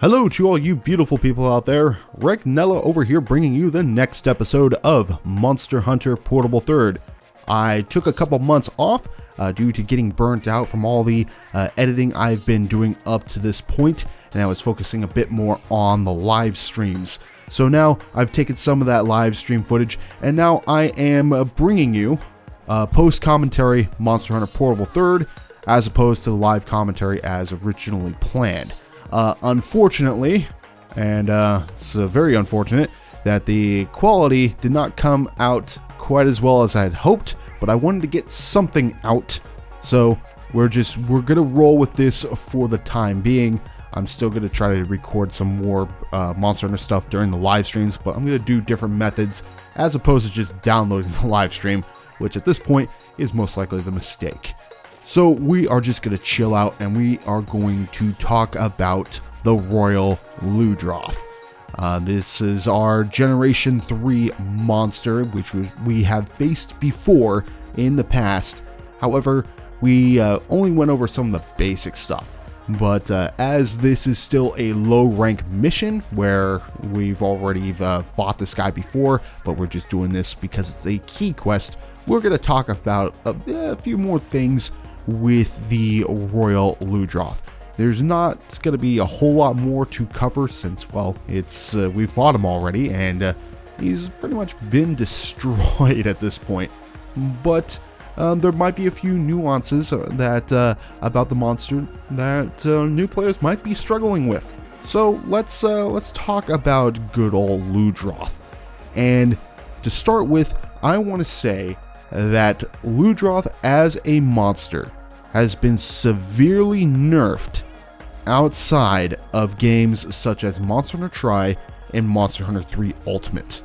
Hello to all you beautiful people out there. Regnilla over here bringing you the next episode of Monster Hunter Portable 3rd. I took a couple months off due to getting burnt out from all the editing I've been doing up to this point, and I was focusing a bit more on the live streams. So now I've taken some of that live stream footage, and now I am bringing you post-commentary Monster Hunter Portable 3rd, as opposed to the live commentary as originally planned. Unfortunately, and it's very unfortunate, that the quality did not come out quite as well as I had hoped, but I wanted to get something out, so we're gonna roll with this for the time being. I'm still gonna try to record some more Monster Hunter stuff during the live streams, but I'm gonna do different methods as opposed to just downloading the live stream, which at this point is most likely the mistake. So we are just going to chill out and we are going to talk about the Royal Ludroth. This is our Generation 3 monster, which we have faced before in the past. However, we only went over some of the basic stuff. But as this is still a low rank mission where we've already fought this guy before, but we're just doing this because it's a key quest, we're going to talk about a few more things with the Royal Ludroth. There's not going to be a whole lot more to cover since, well, it's we've fought him already, and he's pretty much been destroyed at this point. But there might be a few nuances that about the monster that new players might be struggling with. So let's talk about good old Ludroth. And to start with, I want to say that Ludroth as a monster has been severely nerfed outside of games such as Monster Hunter Tri and Monster Hunter 3 Ultimate.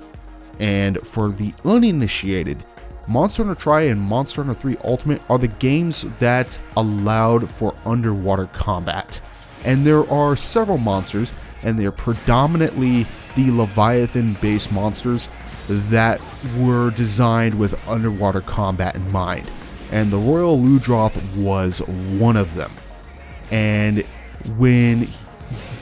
And for the uninitiated, Monster Hunter Tri and Monster Hunter 3 Ultimate are the games that allowed for underwater combat. And there are several monsters, and they're predominantly the Leviathan-based monsters that were designed with underwater combat in mind, and the Royal Ludroth was one of them. And when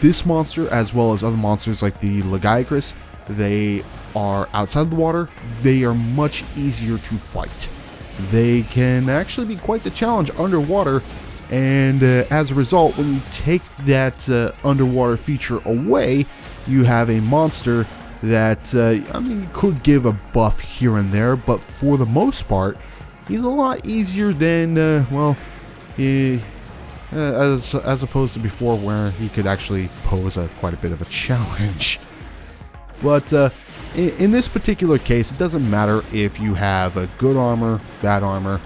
this monster, as well as other monsters like the Legiacris, they are outside the water, they are much easier to fight. They can actually be quite the challenge underwater, and as a result, when you take that underwater feature away, you have a monster that, could give a buff here and there, but for the most part, he's a lot easier than, as opposed to before where he could actually pose quite a bit of a challenge. But in this particular case, it doesn't matter if you have a good armor, bad armor,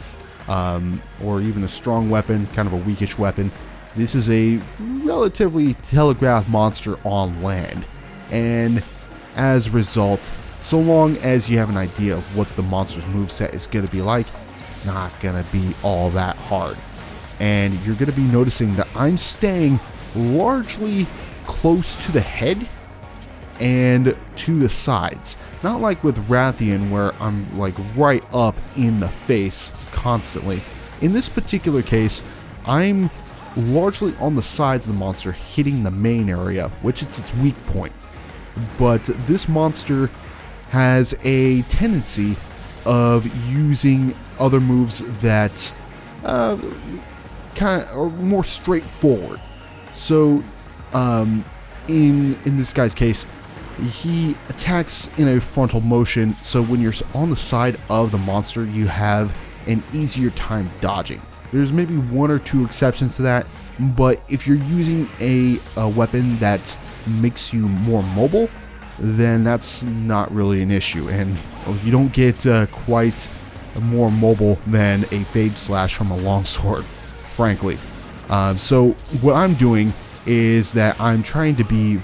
or even a strong weapon, kind of a weakish weapon. This is a relatively telegraphed monster on land, and as a result, so long as you have an idea of what the monster's moveset is going to be like, it's not going to be all that hard. And you're going to be noticing that I'm staying largely close to the head and to the sides. Not like with Rathian where I'm like right up in the face constantly. In this particular case, I'm largely on the sides of the monster, hitting the main area, which is its weak point. But this monster has a tendency of using other moves that kind of are more straightforward. So in this guy's case, he attacks in a frontal motion, so when you're on the side of the monster, you have an easier time dodging. There's maybe one or two exceptions to that, but if you're using a weapon that makes you more mobile, then that's not really an issue, and you don't get quite more mobile than a Fade Slash from a longsword, frankly. So what I'm doing is that I'm trying to be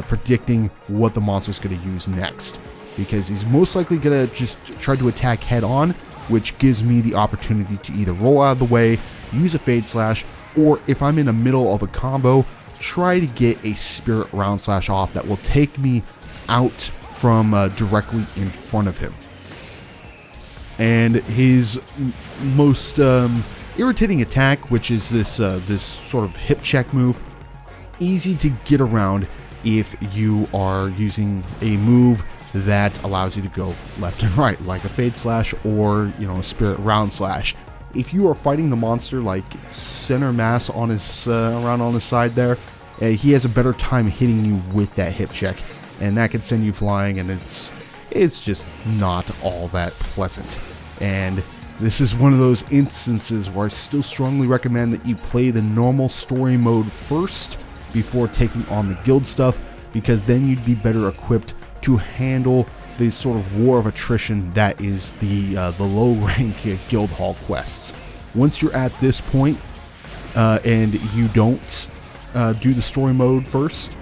predicting what the monster's going to use next, because he's most likely going to just try to attack head on, which gives me the opportunity to either roll out of the way, use a Fade Slash, or if I'm in the middle of a combo, try to get a Spirit Round Slash off that will take me out from directly in front of him. And his most irritating attack, which is this sort of hip check move, easy to get around if you are using a move that allows you to go left and right, like a Fade Slash or, you know, a Spirit Round Slash. If you are fighting the monster like center mass on his around on the side there, he has a better time hitting you with that hip check, and that can send you flying, and it's just not all that pleasant. And this is one of those instances where I still strongly recommend that you play the normal story mode first before taking on the guild stuff, because then you'd be better equipped to handle the sort of war of attrition that is the low rank guild hall quests. Once you're at this point and you don't do the story mode first,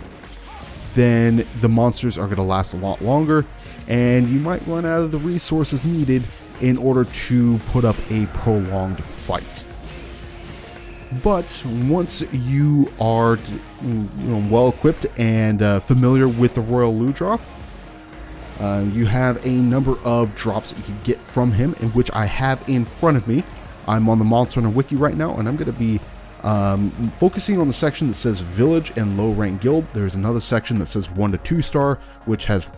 then the monsters are going to last a lot longer, and you might run out of the resources needed in order to put up a prolonged fight. But once you are well equipped and familiar with the Royal Ludroth, you have a number of drops that you can get from him, in which I have in front of me. I'm on the Monster Hunter Wiki right now, and I'm going to be focusing on the section that says Village and Low Rank Guild. There's another section that says 1 to 2 star, which has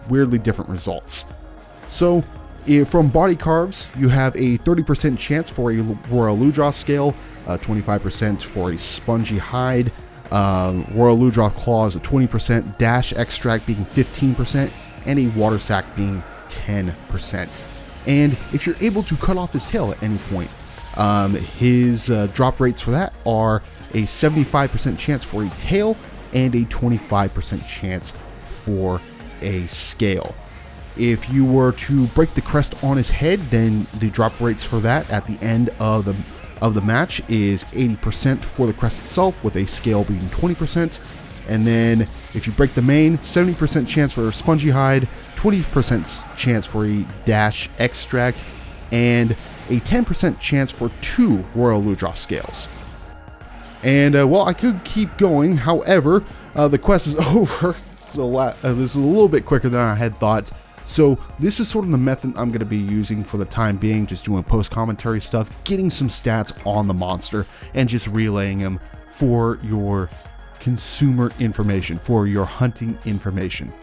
weirdly different results. So, from body carves, you have a 30% chance for a Royal Ludroth scale, 25% for a spongy hide, Royal Ludroth claws at 20%, dash extract being 15%, and a water sac being 10%. And if you're able to cut off his tail at any point, his drop rates for that are a 75% chance for a tail and a 25% chance for a scale. If you were to break the crest on his head, then the drop rates for that at the end of the match is 80% for the crest itself, with a scale being 20%. And then if you break the mane, 70% chance for a spongy hide, 20% chance for a dash extract, and a 10% chance for 2 Royal Ludroth scales. And well, I could keep going. However, the quest is over. So this is a little bit quicker than I had thought. So this is sort of the method I'm going to be using for the time being, just doing post-commentary stuff, getting some stats on the monster, and just relaying them for your consumer information, for your hunting information.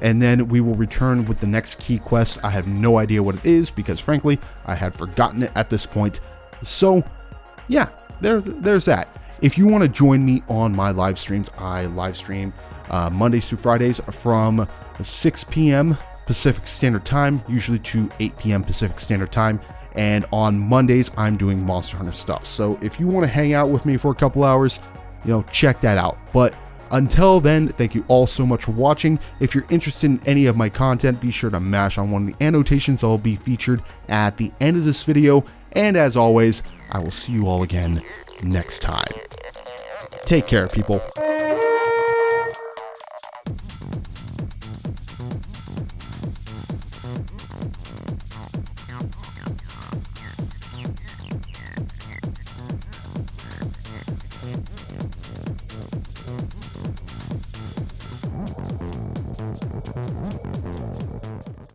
And then we will return with the next key quest. I have no idea what it is, because frankly, I had forgotten it at this point. So yeah, there's that. If you want to join me on my live streams, I live stream Mondays through Fridays from 6 p.m. Pacific Standard Time, usually to 8 p.m. Pacific Standard Time. And on Mondays, I'm doing Monster Hunter stuff. So if you want to hang out with me for a couple hours, check that out. But until then, thank you all so much for watching. If you're interested in any of my content, be sure to mash on one of the annotations that will be featured at the end of this video. And as always, I will see you all again next time. Take care, people.